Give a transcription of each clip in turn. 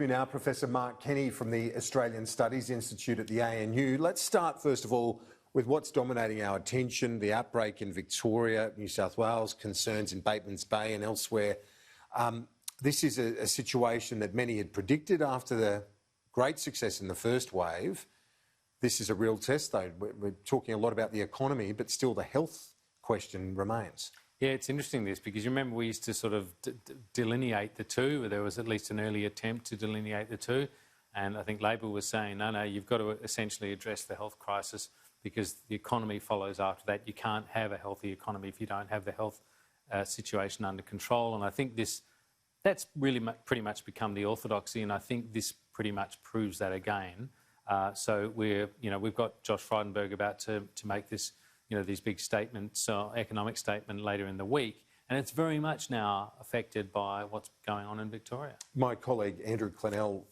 Me now, Professor Mark Kenny from the Australian Studies Institute at the ANU. Let's start, first of all, with what's dominating our attention, the outbreak in Victoria, New South Wales, concerns in Batemans Bay and elsewhere. This is a situation that many had predicted after the great success in the first wave. This is a real test, though. We're talking a lot about the economy, but still the health question remains. Yeah, it's interesting this, because you remember we used to sort of delineate the two. There was at least an early attempt to delineate the two. And I think Labor was saying, no, you've got to essentially address the health crisis because the economy follows after that. You can't have a healthy economy if you don't have the health situation under control. And I think that's really pretty much become the orthodoxy, and I think this pretty much proves that again. So we've got Josh Frydenberg about to make this, these big statements, economic statement later in the week, and it's very much now affected by what's going on in Victoria. My colleague Andrew Clennell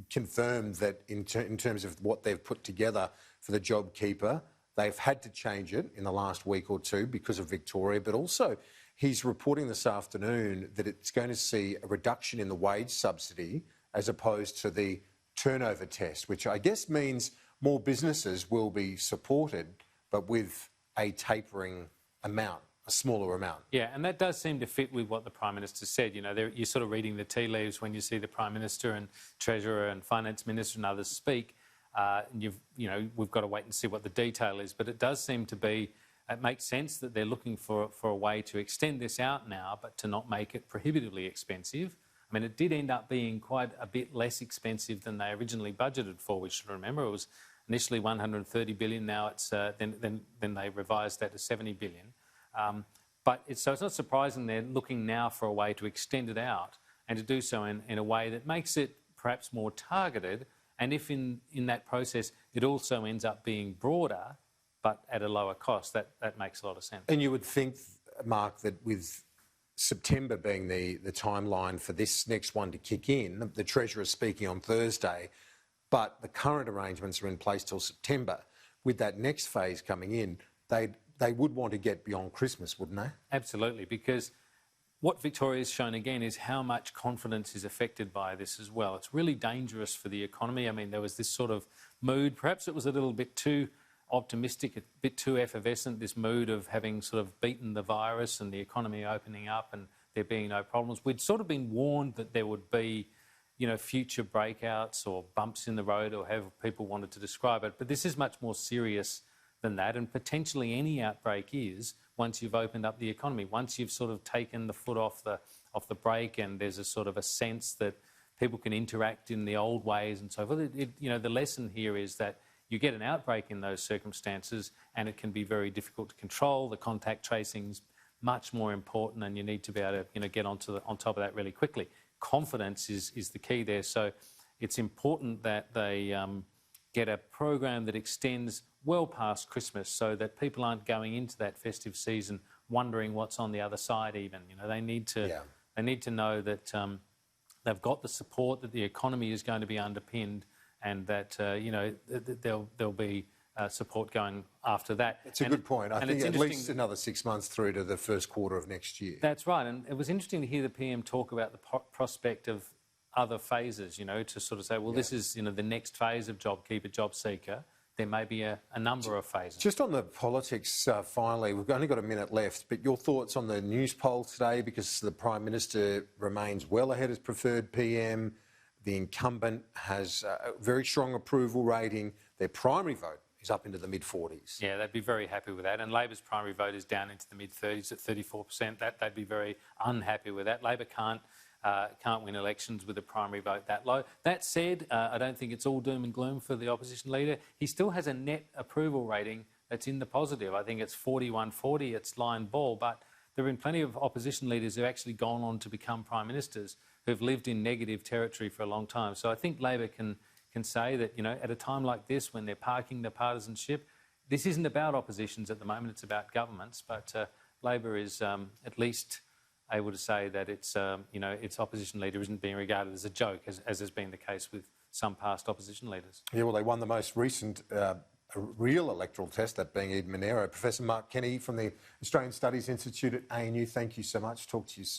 confirmed that in terms of what they've put together for the JobKeeper, they've had to change it in the last week or two because of Victoria, but also he's reporting this afternoon that it's going to see a reduction in the wage subsidy as opposed to the turnover test, which I guess means more businesses will be supported, but with a tapering amount, a smaller amount. Yeah, and that does seem to fit with what the Prime Minister said. You're sort of reading the tea leaves when you see the Prime Minister and Treasurer and Finance Minister and others speak. We've got to wait and see what the detail is, but it does seem to be, it makes sense that they're looking for a way to extend this out now, but to not make it prohibitively expensive. I mean, it did end up being quite a bit less expensive than they originally budgeted for. We should remember it was initially 130 billion. Now it's then they revised that to 70 billion. So it's not surprising they're looking now for a way to extend it out and to do so in a way that makes it perhaps more targeted. And if in that process it also ends up being broader, but at a lower cost, that makes a lot of sense. And you would think, Mark, that with September being the timeline for this next one to kick in, the Treasurer speaking on Thursday, but the current arrangements are in place till September. With that next phase coming in, they would want to get beyond Christmas, wouldn't they? Absolutely, because what Victoria's shown again is how much confidence is affected by this as well. It's really dangerous for the economy. I mean, there was this sort of mood, perhaps it was a little bit too optimistic, a bit too effervescent, this mood of having sort of beaten the virus and the economy opening up and there being no problems. We'd sort of been warned that there would be, future breakouts or bumps in the road, or however people wanted to describe it. But this is much more serious than that, and potentially any outbreak is once you've opened up the economy, once you've sort of taken the foot off the brake, and there's a sort of a sense that people can interact in the old ways and so forth. The lesson here is that you get an outbreak in those circumstances and it can be very difficult to control. The contact tracing's much more important, and you need to be able to get on top of that really quickly. Confidence is the key there. So it's important that they get a program that extends well past Christmas so that people aren't going into that festive season wondering what's on the other side even. They need to know that they've got the support, that the economy is going to be underpinned, and that there'll be support going after that. It's a good point. I think at least another 6 months through to the first quarter of next year. That's right, and it was interesting to hear the PM talk about the prospect of other phases, to sort of say, well, this is, the next phase of JobKeeper, JobSeeker. There may be a number of phases. Just on the politics, finally, we've only got a minute left, but your thoughts on the news poll today, because the Prime Minister remains well ahead as preferred PM. The incumbent has a very strong approval rating. Their primary vote is up into the mid-40s. Yeah, they'd be very happy with that. And Labor's primary vote is down into the mid-30s at 34%. They'd be very unhappy with that. Labor can't win elections with a primary vote that low. That said, I don't think it's all doom and gloom for the opposition leader. He still has a net approval rating that's in the positive. I think it's 41-40, it's line ball, but there have been plenty of opposition leaders who have actually gone on to become Prime Ministers who've lived in negative territory for a long time. So I think Labor can say that, at a time like this, when they're parking the partisanship, this isn't about oppositions at the moment, it's about governments, but Labor is at least able to say that its opposition leader isn't being regarded as a joke, as has been the case with some past opposition leaders. Yeah, well, they won the most recent real electoral test, that being Ed Monero. Professor Mark Kenny from the Australian Studies Institute at ANU, thank you so much. Talk to you soon.